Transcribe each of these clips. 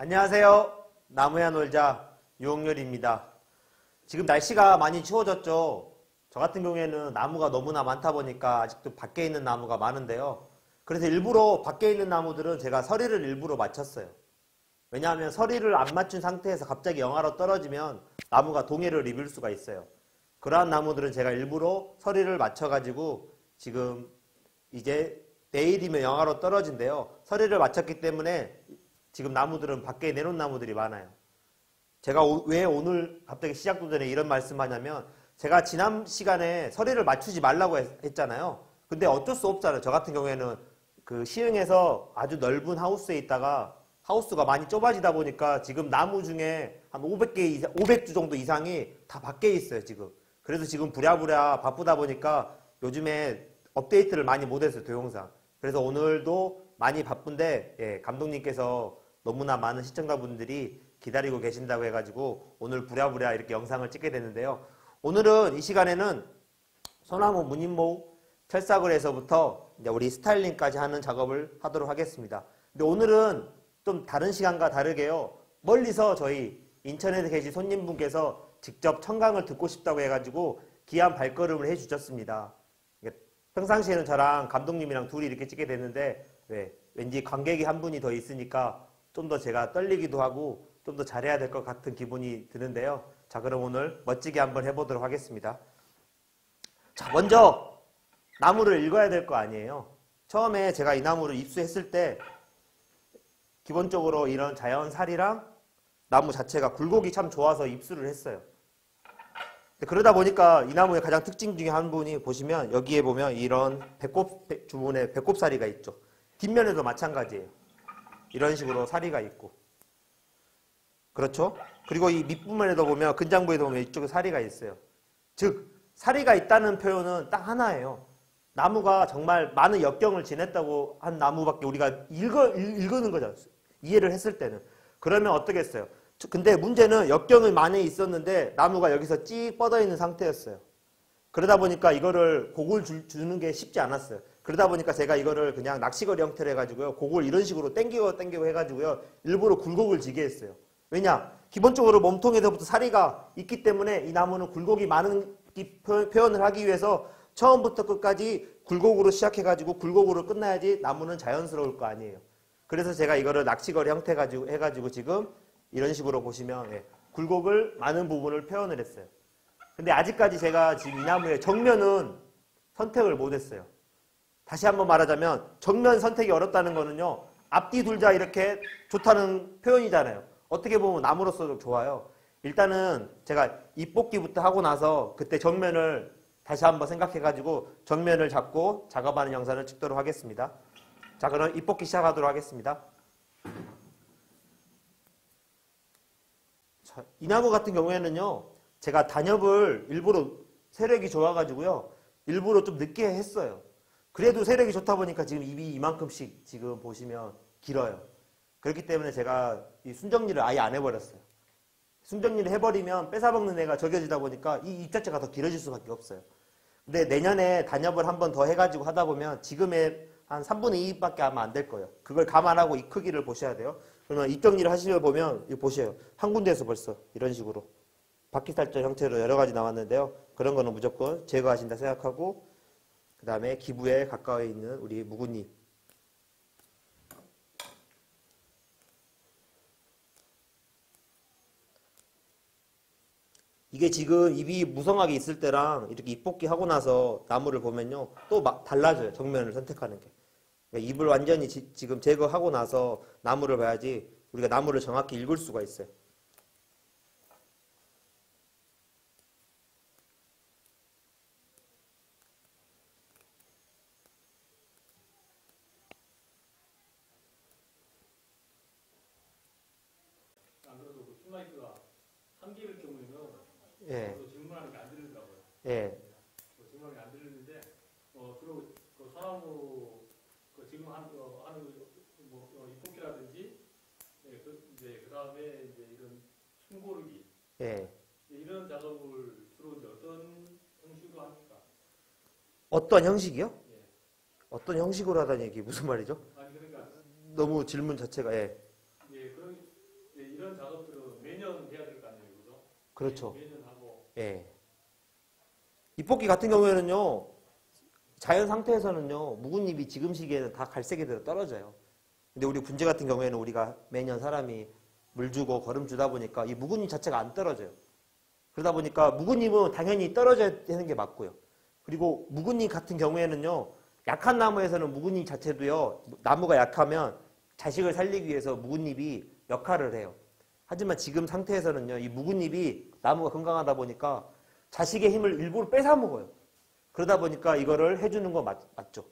안녕하세요. 나무야 놀자 유홍렬입니다. 지금 날씨가 많이 추워졌죠. 저 같은 경우에는 나무가 너무나 많다 보니까 아직도 밖에 있는 나무가 많은데요. 그래서 일부러 밖에 있는 나무들은 제가 서리를 일부러 맞췄어요. 왜냐하면 서리를 안 맞춘 상태에서 갑자기 영하로 떨어지면 나무가 동해를 입을 수가 있어요. 그러한 나무들은 제가 일부러 서리를 맞춰가지고 지금 이제 내일이면 영하로 떨어진대요. 서리를 맞췄기 때문에 지금 나무들은 밖에 내놓은 나무들이 많아요. 제가 왜 오늘 갑자기 시작도 전에 이런 말씀하냐면 제가 지난 시간에 서리를 맞추지 말라고 했잖아요. 근데 어쩔 수 없잖아요. 저 같은 경우에는 그 시흥에서 아주 넓은 하우스에 있다가 하우스가 많이 좁아지다 보니까 지금 나무 중에 한 500주 정도 이상이 다 밖에 있어요, 지금. 그래서 지금 부랴부랴 바쁘다 보니까 요즘에 업데이트를 많이 못했어요, 동영상. 그래서 오늘도 많이 바쁜데, 감독님께서 너무나 많은 시청자분들이 기다리고 계신다고 해가지고 오늘 부랴부랴 이렇게 영상을 찍게 됐는데요. 오늘은 이 시간에는 소나무 무늬목 철사글 에서부터 이제 우리 스타일링까지 하는 작업을 하도록 하겠습니다. 근데 오늘은 좀 다른 시간과 다르게요. 멀리서 저희 인천에 계신 손님분께서 직접 청강을 듣고 싶다고 해가지고 귀한 발걸음을 해주셨습니다. 평상시에는 저랑 감독님이랑 둘이 이렇게 찍게 됐는데 왠지 관객이 한 분이 더 있으니까 좀 더 제가 떨리기도 하고 좀 더 잘해야 될 것 같은 기분이 드는데요. 자, 그럼 오늘 멋지게 한번 해보도록 하겠습니다. 자, 먼저 나무를 읽어야 될 거 아니에요. 처음에 제가 이 나무를 입수했을 때 기본적으로 이런 자연살이랑 나무 자체가 굴곡이 참 좋아서 입수를 했어요. 그러다 보니까 이 나무의 가장 특징 중에 한 분이 보시면 여기에 보면 이런 주문에 배꼽사리가 있죠. 뒷면에도 마찬가지예요. 이런 식으로 사리가 있고. 그렇죠? 그리고 이 밑부분에도 보면 근장부에도 보면 이쪽에 사리가 있어요. 즉 사리가 있다는 표현은 딱 하나예요. 나무가 정말 많은 역경을 지냈다고 한 나무밖에 우리가 읽는 거잖아요. 이해를 했을 때는. 그러면 어떻겠어요? 근데 문제는 역경이 많이 있었는데 나무가 여기서 찍 뻗어 있는 상태였어요. 그러다 보니까 이거를 곡을 주는 게 쉽지 않았어요. 그러다 보니까 제가 이거를 그냥 낚시거리 형태로 해가지고요. 곡을 이런 식으로 당기고 해가지고요. 일부러 굴곡을 지게 했어요. 왜냐? 기본적으로 몸통에서부터 사리가 있기 때문에 이 나무는 굴곡이 많은 표현을 하기 위해서 처음부터 끝까지 굴곡으로 시작해가지고 굴곡으로 끝나야지 나무는 자연스러울 거 아니에요. 그래서 제가 이거를 낚시거리 형태 해가지고 지금 이런 식으로 보시면 굴곡을 많은 부분을 표현을 했어요. 근데 아직까지 제가 지금 이 나무의 정면은 선택을 못했어요. 다시 한번 말하자면 정면 선택이 어렵다는 거는요. 앞뒤 둘 다 이렇게 좋다는 표현이잖아요. 어떻게 보면 나무로서도 좋아요. 일단은 제가 입볶이부터 하고 나서 그때 정면을 다시 한번 생각해가지고 정면을 잡고 작업하는 영상을 찍도록 하겠습니다. 자, 그럼 입볶이 시작하도록 하겠습니다. 자, 이 나무 같은 경우에는요. 제가 단엽을 일부러 세력이 좋아가지고요. 일부러 좀 늦게 했어요. 그래도 세력이 좋다 보니까 지금 입이 이만큼씩 지금 보시면 길어요. 그렇기 때문에 제가 이 순정리를 아예 안 해버렸어요. 순정리를 해버리면 뺏어먹는 애가 적여지다 보니까 이 입 자체가 더 길어질 수밖에 없어요. 근데 내년에 단엽을 한 번 더 해가지고 하다 보면 지금의 한 3분의 2밖에 아마 안 될 거예요. 그걸 감안하고 이 크기를 보셔야 돼요. 그러면 입 정리를 하시면 보면 이거 보세요. 한 군데에서 벌써 이런 식으로 바퀴살절 형태로 여러 가지 나왔는데요. 그런 거는 무조건 제거하신다 생각하고 그 다음에 기부에 가까이 있는 우리 묵은잎. 이게 지금 입이 무성하게 있을 때랑 이렇게 입볶이 하고 나서 나무를 보면요. 또 막 달라져요. 정면을 선택하는 게. 그러니까 입을 완전히 지금 제거하고 나서 나무를 봐야지 우리가 나무를 정확히 읽을 수가 있어요. 안 그래도 그 핀마이크가 한 개일 경우에는 예. 질문하는 게 안 들린다고요. 예. 질문하는 게 안 들리는데 그리고 그 소나무 지금 하는 입볶이라든지 이제 그 다음에 이제 이런 숨고르기 이런 작업을 주로 이제 어떤 형식으로 합니까? 어떤 형식이요? 예. 어떤 형식으로 하다는 얘기 무슨 말이죠? 아니 그러니까 너무 질문 자체가 예, 네, 이런 작업들은 매년 해야 될 거 아니에요, 그죠? 그렇죠. 매년 하고. 예. 잎뽑기 같은 경우에는요, 자연 상태에서는요, 묵은 잎이 지금 시기에는 다 갈색이 되어 떨어져요. 근데 우리 분재 같은 경우에는 우리가 매년 사람이 물 주고 거름 주다 보니까 이 묵은 잎 자체가 안 떨어져요. 그러다 보니까 묵은 잎은 당연히 떨어져야 되는 게 맞고요. 그리고 묵은 잎 같은 경우에는요, 약한 나무에서는 묵은 잎 자체도요, 나무가 약하면 자식을 살리기 위해서 묵은 잎이 역할을 해요. 하지만 지금 상태에서는요, 이 묵은 잎이 나무가 건강하다 보니까 자식의 힘을 일부러 뺏어 먹어요. 그러다 보니까 이거를 해주는 거 맞죠.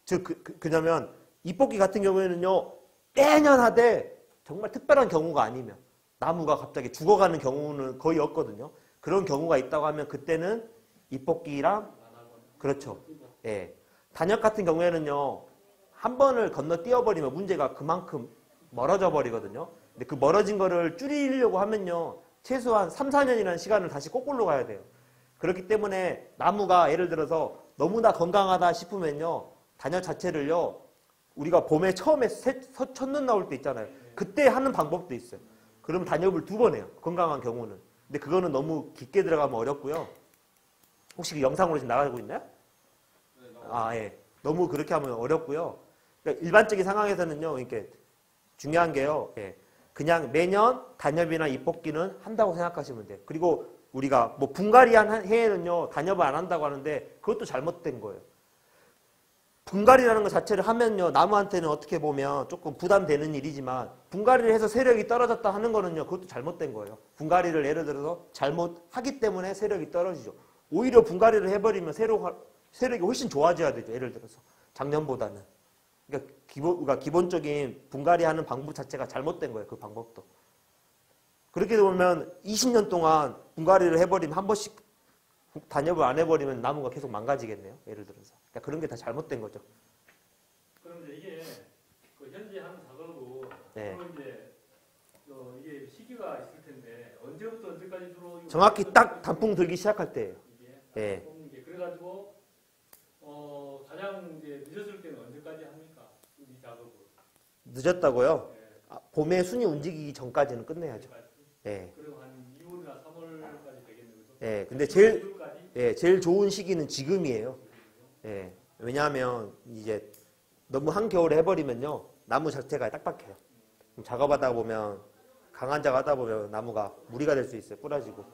즉, 그러면 잎뽑기 같은 경우에는요, 매년 하되 정말 특별한 경우가 아니면 나무가 갑자기 죽어가는 경우는 거의 없거든요. 그런 경우가 있다고 하면 그때는 잎뽑기랑, 그렇죠. 예. 단엽 같은 경우에는요, 한 번을 건너뛰어버리면 문제가 그만큼 멀어져 버리거든요. 근데 그 멀어진 거를 줄이려고 하면요, 최소한 3, 4년이라는 시간을 다시 거꾸로 가야 돼요. 그렇기 때문에 나무가 예를 들어서 너무나 건강하다 싶으면요, 단엽 자체를요, 우리가 봄에 처음에 첫눈 나올 때 있잖아요. 그때 하는 방법도 있어요. 그럼 단엽을 2번 해요. 건강한 경우는. 근데 그거는 너무 깊게 들어가면 어렵고요. 혹시 그 영상으로 지금 나가고 있나요? 아, 예. 너무 그렇게 하면 어렵고요. 그러니까 일반적인 상황에서는요, 이렇게 중요한 게요, 예. 그냥 매년 단엽이나 잎뽑기는 한다고 생각하시면 돼요. 그리고 우리가 뭐 분갈이한 해에는요, 단엽을 안 한다고 하는데 그것도 잘못된 거예요. 분갈이라는 것 자체를 하면요, 나무한테는 어떻게 보면 조금 부담되는 일이지만 분갈이를 해서 세력이 떨어졌다 하는 거는요, 그것도 잘못된 거예요. 분갈이를 예를 들어서 잘못하기 때문에 세력이 떨어지죠. 오히려 분갈이를 해버리면 세력이 훨씬 좋아져야 되죠. 예를 들어서 작년보다는. 그러니까 기본적인 분갈이하는 방법 자체가 잘못된 거예요. 그 방법도. 그렇게 보면 20년 동안 분갈이를 해버리면 한 번씩 단엽을 안 해버리면 나무가 계속 망가지겠네요. 예를 들어서. 그러니까 그런 게 다 잘못된 거죠. 그럼 이제 이게 그 현재 하는 작업은 네. 이제 이게 시기가 있을 텐데 언제부터 언제까지 주로 정확히 딱 단풍 들기 시작할 때예요. 이게 네. 그래가지고 가장 이제 늦었을 때는 언제까지 합니까? 이 작업을. 늦었다고요? 네. 봄에 순이 움직이기 전까지는 끝내야죠. 네. 그럼 한 2월이나 3월까지 되겠네요. 네. 근데 2월까지? 제일 좋은 시기는 지금이에요. 네. 왜냐하면 이제 너무 한겨울에 해버리면요, 나무 자체가 딱딱해요. 작업하다 보면, 강한 작업하다 보면 나무가 무리가 될 수 있어요. 부러지고.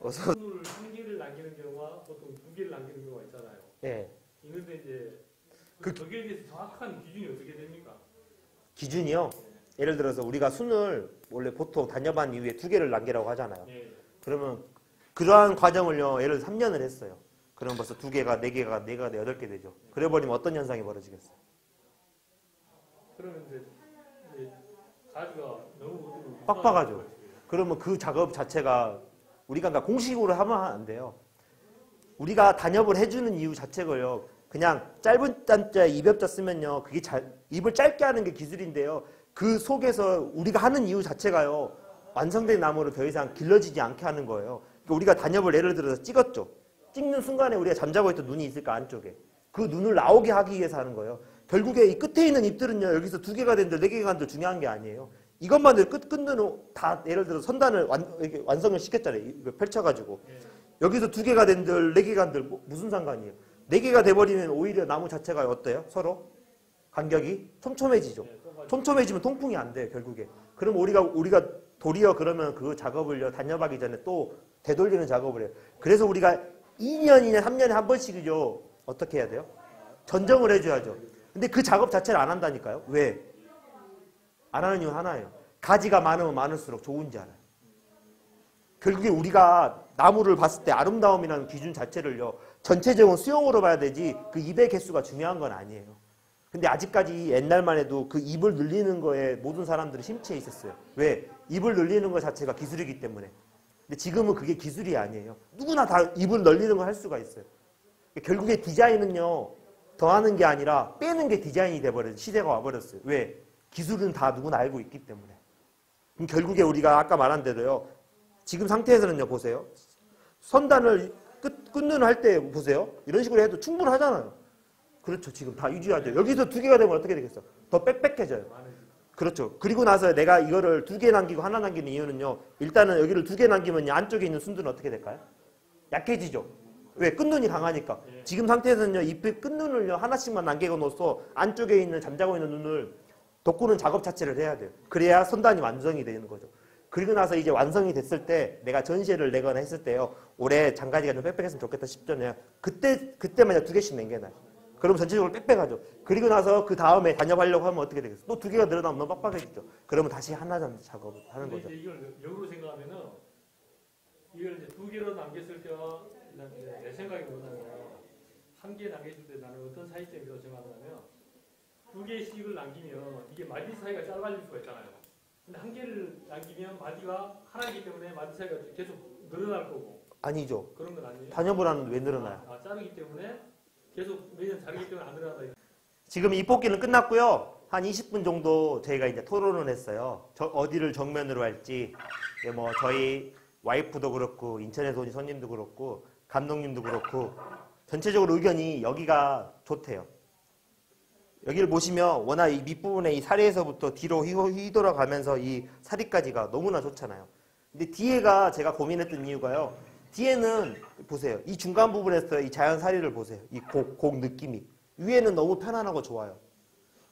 어서. 순을 한 개를 남기는 경우와 보통 2개를 남기는 경우가 있잖아요. 네. 있는데 이제 거기에 대해서 정확한 기준이 어떻게 됩니까? 기준이요? 예를 들어서 우리가 순을 원래 보통 단엽한 이후에 2개를 남기라고 하잖아요. 네. 그러면 그러한 과정을요, 예를 들어 3년을 했어요. 그럼 벌써 2개가, 4개가, 4개가 8개 되죠. 그래버리면 어떤 현상이 벌어지겠어요? 그러면 이제 가지가 너무 빡빡하죠. 그러면 그 작업 자체가 우리가 그러니까 공식으로 하면 안 돼요. 우리가 단엽을 해주는 이유 자체가요, 그냥 짧은 단자, 이볏자 쓰면요, 그게 잎을 짧게 하는 게 기술인데요. 그 속에서 우리가 하는 이유 자체가요, 완성된 나무를 더 이상 길러지지 않게 하는 거예요. 그러니까 우리가 단엽을 예를 들어서 찍었죠. 찍는 순간에 우리가 잠자고 있던 눈이 있을까, 안쪽에. 그 눈을 나오게 하기 위해서 하는 거예요. 결국에 이 끝에 있는 잎들은요, 여기서 2개가 된들 4개가 된들 중요한 게 아니에요. 이것만 끝는 다 예를 들어 선단을 완성을 시켰잖아요. 이거 펼쳐가지고. 여기서 2개가 된들 4개가 된들 무슨 상관이에요. 4개가 돼버리면 오히려 나무 자체가 어때요? 서로? 간격이 촘촘해지죠. 촘촘해지면 통풍이 안 돼요, 결국에. 그럼 우리가 도리어 그러면 그 작업을요, 단엽하기 전에 또 되돌리는 작업을 해요. 그래서 우리가 2년이나 3년에 한 번씩이죠, 어떻게 해야 돼요? 전정을 해줘야죠. 근데 그 작업 자체를 안 한다니까요. 왜? 안 하는 이유 하나예요. 가지가 많으면 많을수록 좋은지 알아요. 결국에 우리가 나무를 봤을 때 아름다움이라는 기준 자체를요, 전체적인 수용으로 봐야 되지 그 잎의 개수가 중요한 건 아니에요. 근데 아직까지 옛날만 해도 그 잎을 늘리는 거에 모든 사람들이 심취해 있었어요. 왜? 잎을 늘리는 것 자체가 기술이기 때문에. 근데 지금은 그게 기술이 아니에요. 누구나 다 잎을 늘리는 걸 할 수가 있어요. 결국에 디자인은요, 더하는 게 아니라 빼는 게 디자인이 돼버려요. 시대가 와버렸어요. 왜? 기술은 다 누구나 알고 있기 때문에. 그럼 결국에 우리가 아까 말한 대로요, 지금 상태에서는요, 보세요. 선단을 끝눈 할 때 보세요. 이런 식으로 해도 충분하잖아요. 그렇죠. 지금 다 유지하죠. 여기서 두 개가 되면 어떻게 되겠어? 더 빽빽해져요. 그렇죠. 그리고 나서 내가 이거를 두 개 남기고 하나 남기는 이유는요. 일단은 여기를 두 개 남기면 이 안쪽에 있는 순두는 어떻게 될까요? 약해지죠. 왜? 끝눈이 강하니까. 지금 상태에서는요. 잎의 끝눈을요. 하나씩만 남기고 놓서 안쪽에 있는 잠자고 있는 눈을 돋구는 작업 자체를 해야 돼요. 그래야 선단이 완성이 되는 거죠. 그리고 나서 이제 완성이 됐을 때 내가 전시회를 내거나 했을 때요. 올해 장가지가 좀 빽빽했으면 좋겠다 싶잖아요. 그때 만약 두 개씩 남겨놔요. 그럼 전체적으로 빽빽하죠. 그리고 나서 그 다음에 단엽하려고 하면 어떻게 되겠어? 또 두 개가 늘어나면 너무 빡빡해지죠. 그러면 다시 하나 작업을 하는 거죠. 이제 이걸 역으로 생각하면은 이걸 이제 두 개로 남겼을 때와 내 생각이 뭐냐면 한 개 남겼을 때 나는 어떤 차이점이라고 생각하냐면 두 개씩을 남기면 이게 마디 사이가 짧아질 수가 있잖아요. 근데 한 개를 남기면 마디가 하나이기 때문에 마디 사이가 계속 늘어날 거고. 아니죠. 그런 건 아니에요. 단엽을 하는데 왜 늘어나요? 자르기 때문에 계속 매년 자르기 때문에 안 늘어난다. 지금 이 뽑기는 끝났고요. 한 20분 정도 저희가 이제 토론을 했어요. 어디를 정면으로 할지, 뭐 저희 와이프도 그렇고 인천에서 온 손님도 그렇고 감독님도 그렇고 전체적으로 의견이 여기가 좋대요. 여기를 보시면 워낙 이 밑부분에 이 사리에서부터 뒤로 휘돌아가면서 이 사리까지가 너무나 좋잖아요. 근데 뒤에가 제가 고민했던 이유가요. 뒤에는 보세요. 이 중간 부분에서 이 자연 사리를 보세요. 이 곡 느낌이. 위에는 너무 편안하고 좋아요.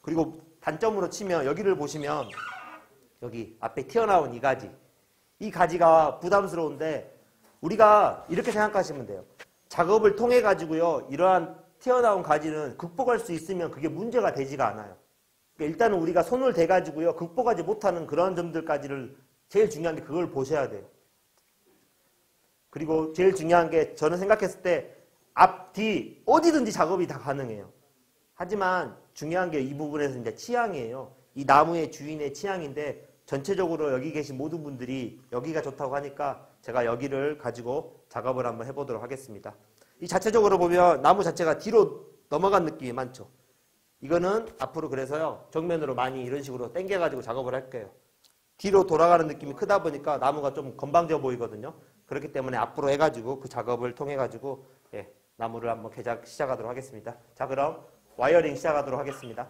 그리고 단점으로 치면 여기를 보시면 여기 앞에 튀어나온 이 가지. 이 가지가 부담스러운데 우리가 이렇게 생각하시면 돼요. 작업을 통해 가지고요. 이러한 튀어나온 가지는 극복할 수 있으면 그게 문제가 되지가 않아요. 그러니까 일단은 우리가 손을 대가지고요. 극복하지 못하는 그런 점들까지를 제일 중요한 게 그걸 보셔야 돼요. 그리고 제일 중요한 게 저는 생각했을 때 앞, 뒤 어디든지 작업이 다 가능해요. 하지만 중요한 게 이 부분에서 이제 취향이에요. 이 나무의 주인의 취향인데 전체적으로 여기 계신 모든 분들이 여기가 좋다고 하니까 제가 여기를 가지고 작업을 한번 해보도록 하겠습니다. 이 자체적으로 보면 나무 자체가 뒤로 넘어간 느낌이 많죠. 이거는 앞으로 그래서요. 정면으로 많이 이런 식으로 당겨가지고 작업을 할게요. 뒤로 돌아가는 느낌이 크다 보니까 나무가 좀 건방져 보이거든요. 그렇기 때문에 앞으로 해가지고 그 작업을 통해가지고 나무를 한번 시작하도록 하겠습니다. 자, 그럼 와이어링 시작하도록 하겠습니다.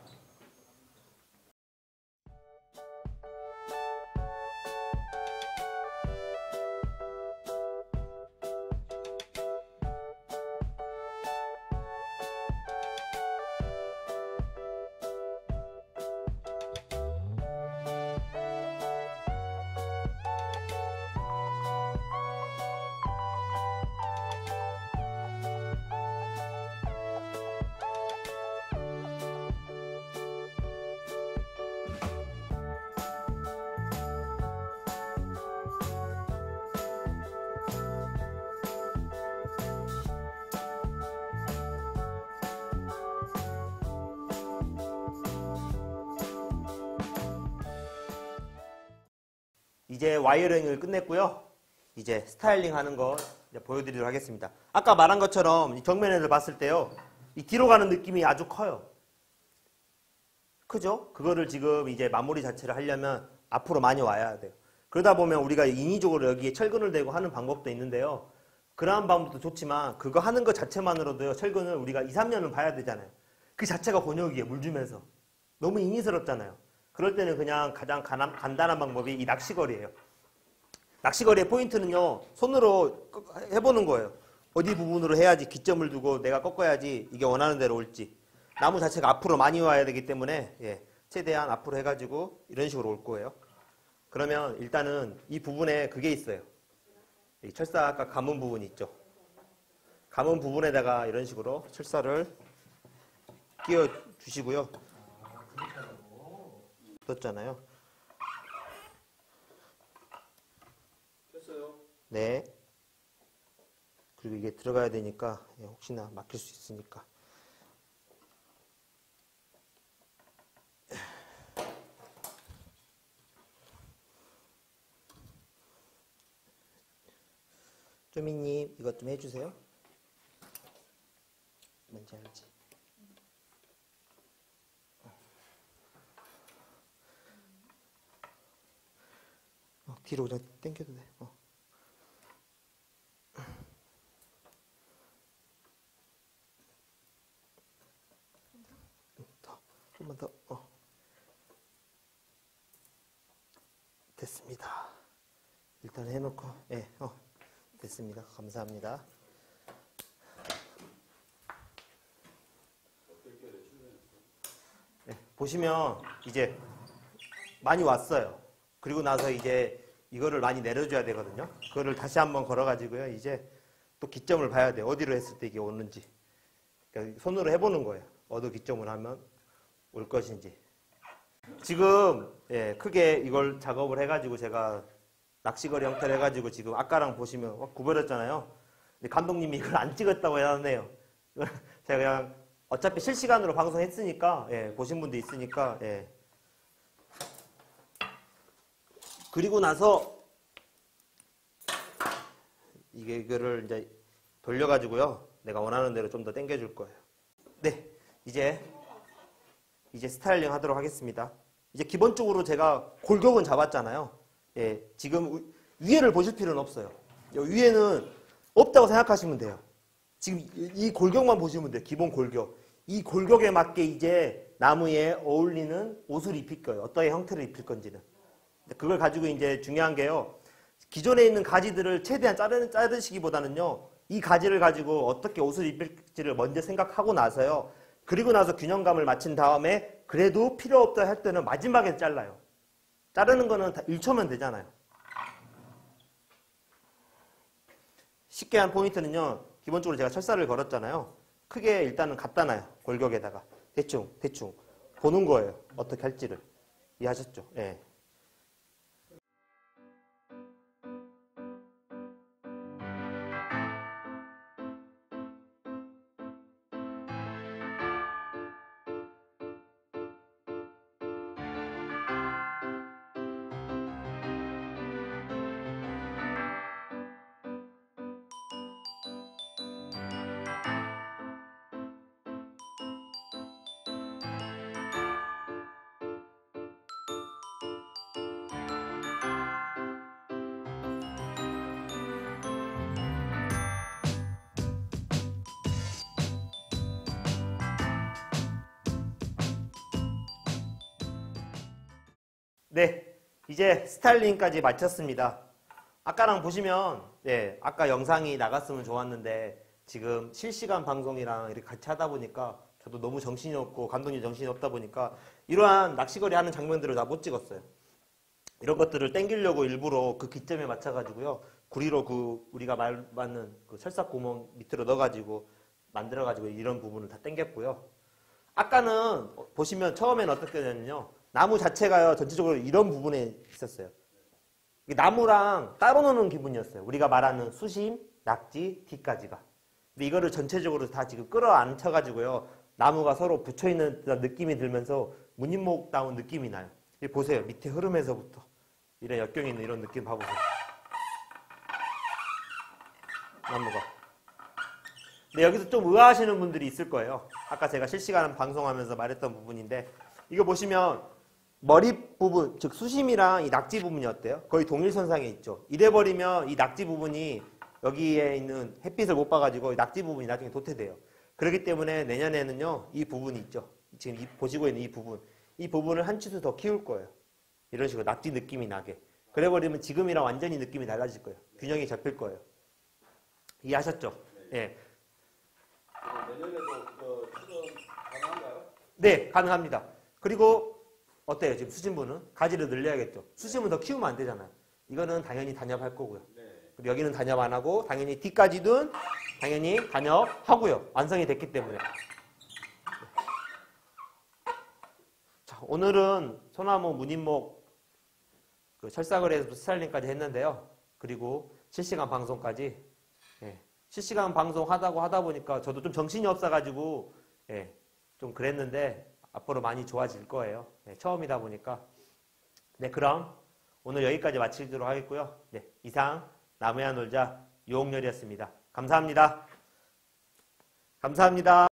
이제 와이어링을 끝냈고요. 이제 스타일링 하는 거 이제 보여드리도록 하겠습니다. 아까 말한 것처럼 정면에서 봤을 때요. 이 뒤로 가는 느낌이 아주 커요. 크죠? 그거를 지금 이제 마무리 자체를 하려면 앞으로 많이 와야 돼요. 그러다 보면 우리가 인위적으로 여기에 철근을 대고 하는 방법도 있는데요. 그러한 방법도 좋지만 그거 하는 것 자체만으로도요. 철근을 우리가 2, 3년은 봐야 되잖아요. 그 자체가 곤욕이에요. 물 주면서. 너무 인위스럽잖아요. 그럴 때는 그냥 가장 간단한 방법이 이 낚시거리예요. 낚시거리의 포인트는요. 손으로 해보는 거예요. 어디 부분으로 해야지 기점을 두고 내가 꺾어야지 이게 원하는 대로 올지. 나무 자체가 앞으로 많이 와야 되기 때문에 최대한 앞으로 해가지고 이런 식으로 올 거예요. 그러면 일단은 이 부분에 그게 있어요. 이 철사 아까 감은 부분이 있죠. 감은 부분에다가 이런 식으로 철사를 끼워 주시고요. 떴잖아요. 됐어요. 네. 그리고 이게 들어가야 되니까 혹시나 막힐 수 있으니까. 쪼미님 이것 좀 해주세요. 뭔지 알지? 뒤로 그냥 당겨도 돼. 한 번 더. 됐습니다. 일단 해놓고, 예, 됐습니다. 감사합니다. 네, 보시면 이제 많이 왔어요. 그리고 나서 이제 이거를 많이 내려줘야 되거든요. 그거를 다시 한번 걸어가지고요. 이제 또 기점을 봐야 돼요. 어디로 했을 때 이게 오는지. 그러니까 손으로 해보는 거예요. 어느 기점을 하면 올 것인지. 지금 예, 크게 이걸 작업을 해가지고 제가 낚시거리 형태를 해가지고 지금 아까랑 보시면 구부렸잖아요. 근데 감독님이 이걸 안 찍었다고 해놨네요. 제가 그냥 어차피 실시간으로 방송했으니까 예, 보신 분도 있으니까 예. 그리고 나서 이거를 이제 돌려가지고요. 내가 원하는 대로 좀 더 당겨줄 거예요. 네, 이제 스타일링 하도록 하겠습니다. 이제 기본적으로 제가 골격은 잡았잖아요. 예, 지금 위에를 보실 필요는 없어요. 위에는 없다고 생각하시면 돼요. 지금 이 골격만 보시면 돼요. 기본 골격. 이 골격에 맞게 이제 나무에 어울리는 옷을 입힐 거예요. 어떤 형태를 입힐 건지는. 그걸 가지고 이제 중요한 게요. 기존에 있는 가지들을 최대한 자르시기보다는요. 이 가지를 가지고 어떻게 옷을 입힐지를 먼저 생각하고 나서요. 그리고 나서 균형감을 맞춘 다음에 그래도 필요 없다 할 때는 마지막에 잘라요. 자르는 거는 다 1초면 되잖아요. 쉽게 한 포인트는요. 기본적으로 제가 철사를 걸었잖아요. 크게 일단은 갖다 놔요. 골격에다가. 대충 보는 거예요. 어떻게 할지를. 이해하셨죠? 예. 네, 이제 스타일링까지 마쳤습니다. 아까랑 보시면 예, 아까 영상이 나갔으면 좋았는데 지금 실시간 방송이랑 이렇게 같이 하다 보니까 저도 너무 정신이 없고 감독님 정신이 없다 보니까 이러한 낚시거리 하는 장면들을 다 못 찍었어요. 이런 것들을 땡기려고 일부러 그 기점에 맞춰가지고요. 구리로 우리가 맞는 그 철사 구멍 밑으로 넣어가지고 만들어가지고 이런 부분을 다 땡겼고요. 아까는 보시면 처음에는 어떻게 됐냐면요. 나무 자체가요, 전체적으로 이런 부분에 있었어요. 나무랑 따로 노는 기분이었어요. 우리가 말하는 수심, 낙지, 뒤까지가. 근데 이거를 전체적으로 다 지금 끌어안쳐가지고요. 나무가 서로 붙여있는 느낌이 들면서 무늬목다운 느낌이 나요. 보세요. 밑에 흐름에서부터. 이런 역경이 있는 이런 느낌 봐보세요. 나무가. 근데 여기서 좀 의아하시는 분들이 있을 거예요. 아까 제가 실시간 방송하면서 말했던 부분인데 이거 보시면 머리 부분, 즉 수심이랑 이 낙지 부분이 어때요? 거의 동일선상에 있죠. 이래버리면 이 낙지 부분이 여기에 있는 햇빛을 못 봐가지고 이 낙지 부분이 나중에 도태돼요. 그렇기 때문에 내년에는요. 이 부분이 있죠. 지금 보시고 있는 이 부분을 한 치수 더 키울 거예요. 이런 식으로 낙지 느낌이 나게. 그래버리면 지금이랑 완전히 느낌이 달라질 거예요. 균형이 잡힐 거예요. 이해하셨죠? 네. 내년에도 출연 가능한가요? 네, 가능합니다. 그리고 어때요? 지금 수심부는? 가지를 늘려야겠죠. 수심은 더 키우면 안 되잖아요. 이거는 당연히 단엽할 거고요. 네. 그리고 여기는 단엽 안 하고 당연히 뒤까지는 당연히 단엽하고요. 완성이 됐기 때문에. 자, 오늘은 소나무 무늬목 그 철사거리에서 스타일링까지 했는데요. 그리고 실시간 방송까지 예, 실시간 방송 하다 보니까 저도 좀 정신이 없어가지고 예, 좀 그랬는데 앞으로 많이 좋아질 거예요. 네, 처음이다 보니까. 네, 그럼 오늘 여기까지 마치도록 하겠고요. 네, 이상 나무야 놀자 유홍열이었습니다. 감사합니다. 감사합니다.